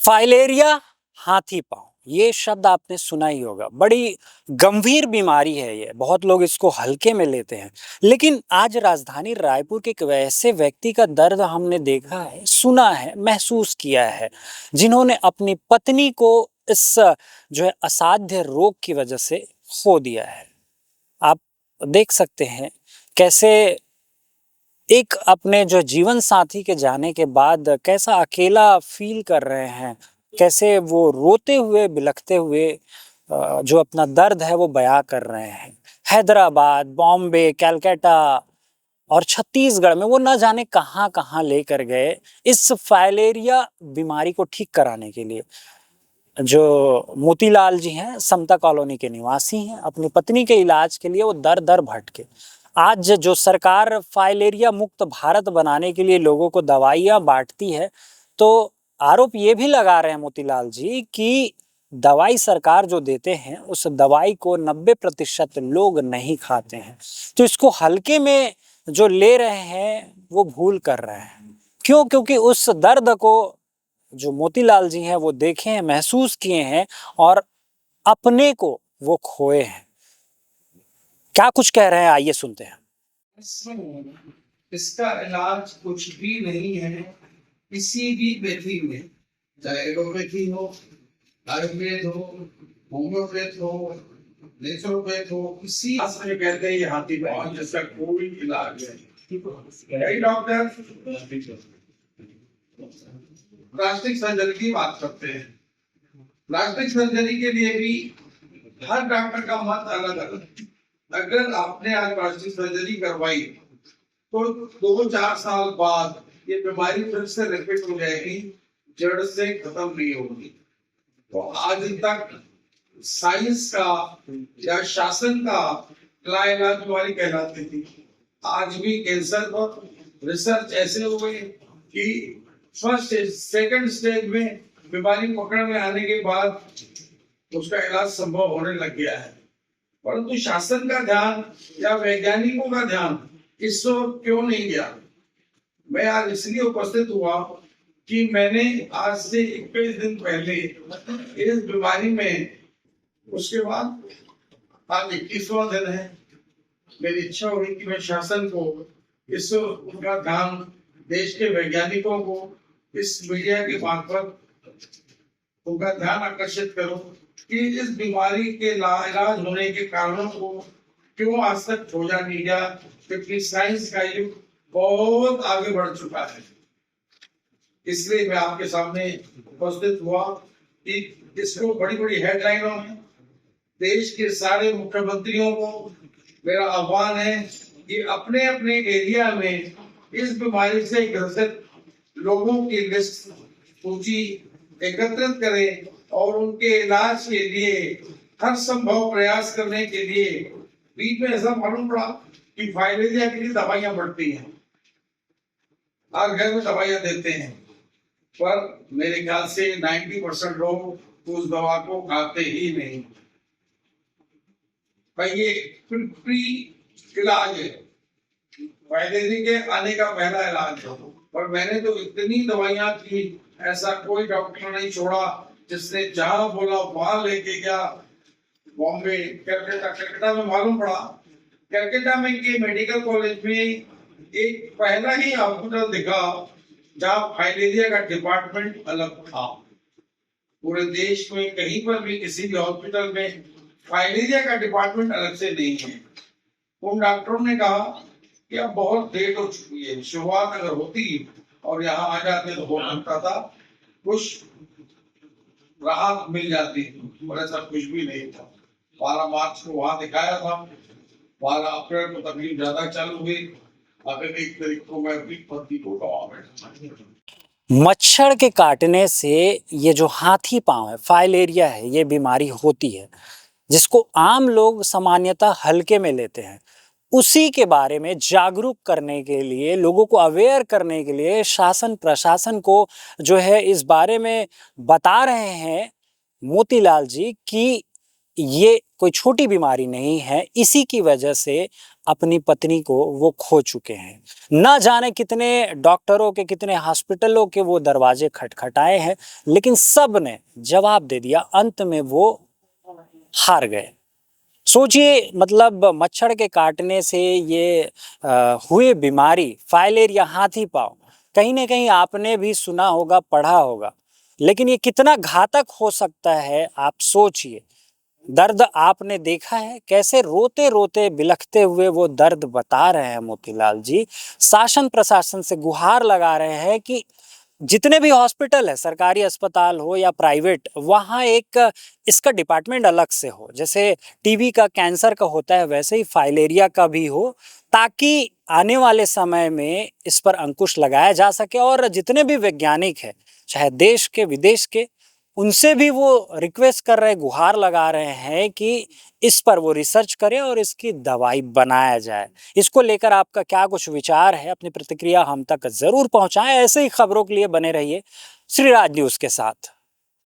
Filaria, हाथी पांव, ये शब्द आपने सुना ही होगा। बड़ी गंभीर बीमारी है ये, बहुत लोग इसको हल्के में लेते हैं। लेकिन आज राजधानी रायपुर के एक वैसे व्यक्ति का दर्द हमने देखा है, सुना है, महसूस किया है, जिन्होंने अपनी पत्नी को इस जो है असाध्य रोग की वजह से खो दिया है। आप देख सकते हैं कैसे एक अपने जो जीवन साथी के जाने के बाद कैसा अकेला फील कर रहे हैं, कैसे वो रोते हुए बिलखते हुए जो अपना दर्द है वो बयां कर रहे हैं। हैदराबाद, बॉम्बे, कलकत्ता और छत्तीसगढ़ में वो न जाने कहां कहां लेकर गए इस फाइलेरिया बीमारी को ठीक कराने के लिए। जो मोतीलाल जी हैं, समता कॉलोनी के निवासी हैं, अपनी पत्नी के इलाज के लिए वो दर दर भटके। आज जो सरकार फाइलेरिया मुक्त भारत बनाने के लिए लोगों को दवाइयां बांटती है, तो आरोप ये भी लगा रहे हैं मोतीलाल जी कि दवाई सरकार जो देते हैं उस दवाई को 90% लोग नहीं खाते हैं। तो इसको हल्के में जो ले रहे हैं वो भूल कर रहे हैं। क्यों? क्योंकि उस दर्द को जो मोतीलाल जी हैं वो देखे हैं, महसूस किए हैं और अपने को वो खोए हैं। क्या कुछ कह रहे हैं, आइए सुनते हैं। इसका इलाज कुछ भी नहीं है किसी भी व्यक्ति में, चाहे एलोपैथी हो, आयुर्वेद हो, होम्योपैथ हो, नेचुरोपैथ हो, किसी से कहते हैं ये हाथी पांव जिसका कोई इलाज है। डॉक्टर प्लास्टिक सर्जरी की बात करते हैं। प्लास्टिक सर्जरी के लिए भी हर डॉक्टर का मत अलग अलग। अगर आपने आज प्लास्टिक सर्जरी करवाई तो 2-4 साल बाद ये बीमारी फिर से रिपीट हो जाएगी, जड़ से खत्म नहीं होगी। तो आज तक साइंस का या शासन का इलाज बीमारी कहलाती थी। आज भी कैंसर पर रिसर्च ऐसे हुए कि फर्स्ट सेकंड स्टेज में बीमारी पकड़ में आने के बाद उसका इलाज संभव होने लग गया है। परंतु शासन का ध्यान या वैज्ञानिकों का ध्यान इस ओर क्यों नहीं गया? मैं आज इसलिए उपस्थित हुआ कि मैंने आज से 21 दिन पहले इस बीमारी में, उसके बाद आज 21वां दिन है, मेरी इच्छा हुई कि मैं शासन को इस उनका ध्यान, देश के वैज्ञानिकों को इस मीडिया के मार्फत उनका ध्यान आकर्षित करूं कि इस बीमारी के लाइलाज होने के कारणों को क्यों आज तक खोजा नहीं गया, क्योंकि साइंस का युग बहुत आगे बढ़ चुका है। इसलिए मैं आपके सामने उपस्थित हुआ कि इसको बड़ी बड़ी हेडलाइनों में देश के सारे मुख्यमंत्रियों को मेरा आह्वान है कि अपने अपने एरिया में इस बीमारी से ग्रसित लोगों की लिस्ट, सूची एकत्रित करें और उनके इलाज के लिए हर संभव प्रयास करने के लिए। बीच में ऐसा मालूम पड़ा कि फाइलेरिया के लिए दवाइयां बढ़ती हैं, हर घर में दवाइयां देते हैं, पर मेरे ख्याल से 90% लोग उस दवा को खाते ही नहीं। ये फ्री इलाज है, फाइलेरिया के आने का पहला इलाज है। पर मैंने तो इतनी दवाइयां की, ऐसा कोई डॉक्टर नहीं छोड़ा जिसने जहां बोला वहां लेके गया। बॉम्बे, कलकत्ता में मालूम पड़ा, कलकत्ता में के मेडिकल कॉलेज में एक पहला ही हॉस्पिटल दिखा जहां फाइलेरिया का डिपार्टमेंट अलग था। पूरे देश में कहीं पर भी किसी भी हॉस्पिटल में फाइलेरिया का डिपार्टमेंट अलग से नहीं है। उन डॉक्टरों ने कहा कि अब बहुत लेट हो चुकी है, शुरुआत अगर होती और यहाँ आ जाते तो हो सकता था कुछ राहत मिल जाती, और ऐसा कुछ भी नहीं था। 12 मार्च को वहां दिखाया था, 12 अप्रैल को तकलीफ ज्यादा चालू हुई, अगर 1 तारीख को मैं अपनी पत्नी को गवा बैठा। मच्छर के काटने से ये जो हाथी पांव है, फाइलेरिया है, ये बीमारी होती है, जिसको आम लोग सामान्यतः हल्के में लेते हैं। उसी के बारे में जागरूक करने के लिए, लोगों को अवेयर करने के लिए शासन प्रशासन को जो है इस बारे में बता रहे हैं मोतीलाल जी कि ये कोई छोटी बीमारी नहीं है। इसी की वजह से अपनी पत्नी को वो खो चुके हैं। ना जाने कितने डॉक्टरों के, कितने हॉस्पिटलों के वो दरवाजे खटखटाए हैं, लेकिन सब ने जवाब दे दिया। अंत में वो हार गए। सोचिए, मतलब मच्छर के काटने से ये हुए बीमारी फाइलेरिया, हाथी पांव, कहीं ना कहीं आपने भी सुना होगा, पढ़ा होगा। लेकिन ये कितना घातक हो सकता है आप सोचिए। दर्द आपने देखा है, कैसे रोते रोते बिलखते हुए वो दर्द बता रहे हैं मोतीलाल जी। शासन प्रशासन से गुहार लगा रहे हैं कि जितने भी हॉस्पिटल है, सरकारी अस्पताल हो या प्राइवेट, वहाँ एक इसका डिपार्टमेंट अलग से हो। जैसे टीबी का, कैंसर का होता है, वैसे ही फाइलेरिया का भी हो, ताकि आने वाले समय में इस पर अंकुश लगाया जा सके। और जितने भी वैज्ञानिक हैं, चाहे देश के विदेश के, उनसे भी वो रिक्वेस्ट कर रहे, गुहार लगा रहे हैं कि इस पर वो रिसर्च करें और इसकी दवाई बनाया जाए। इसको लेकर आपका क्या कुछ विचार है? अपनी प्रतिक्रिया हम तक ज़रूर पहुँचाएँ। ऐसे ही खबरों के लिए बने रहिए श्रीराज न्यूज़ के साथ।